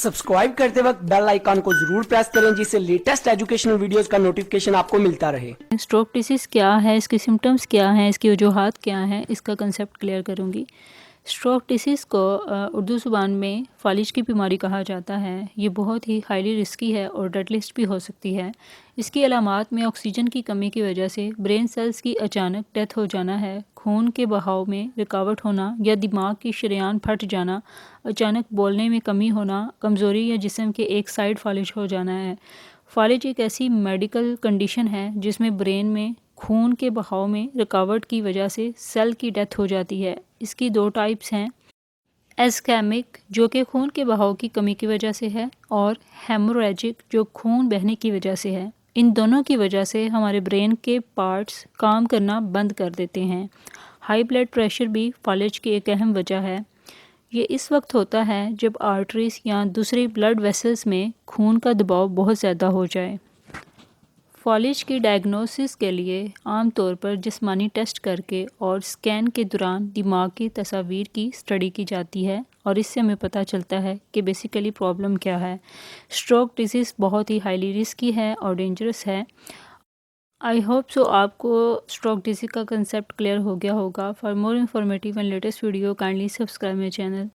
Subscribe करते वक्त bell icon को जरूर प्रेस करें जिससे लेटेस्ट एजुकेशनल वीडियोस का नोटिफिकेशन आपको मिलता रहे। स्ट्रोक डिसीज़ क्या है, इसके सिम्टम्स क्या हैं, इसकी वजूहात क्या हैं, इसका कंसेप्ट क्लियर करूँगी। स्ट्रोक डिसीज़ को उर्दू ज़ुबान में फालिज की बीमारी कहा जाता है। ये बहुत ही हाईली रिस्की है और डेडलिस्ट भी हो सकती है। इसकी अलामात में ऑक्सीजन की कमी की वजह से ब्रेन सेल्स की अचानक डेथ हो जाना है, खून के बहाव में रुकावट होना या दिमाग की शरेयान फट जाना, अचानक बोलने में कमी होना, कमज़ोरी या जिस्म के एक साइड फालिज हो जाना है। फालिज एक ऐसी मेडिकल कंडीशन है जिसमें ब्रेन में खून के बहाव में रुकावट की वजह से सेल की डेथ हो जाती है। इसकी दो टाइप्स हैं, एस्कैमिक जो कि खून के बहाव की कमी की वजह से है और हेमोरेजिक जो खून बहने की वजह से है। इन दोनों की वजह से हमारे ब्रेन के पार्ट्स काम करना बंद कर देते हैं। हाई ब्लड प्रेशर भी फालिज की एक अहम वजह है। ये इस वक्त होता है जब आर्टरीज या दूसरे ब्लड वेसल्स में खून का दबाव बहुत ज़्यादा हो जाए। फालिज की डायग्नोसिस के लिए आम तौर पर जिस्मानी टेस्ट करके और स्कैन के दौरान दिमाग की तस्वीर की स्टडी की जाती है और इससे हमें पता चलता है कि बेसिकली प्रॉब्लम क्या है। स्ट्रोक डिसीज़ बहुत ही हाईली रिस्की है और डेंजरस है। आई होप सो आपको स्ट्रोक डिसीज़ का कंसेप्ट क्लियर हो गया होगा। For more informative and latest video kindly subscribe my channel.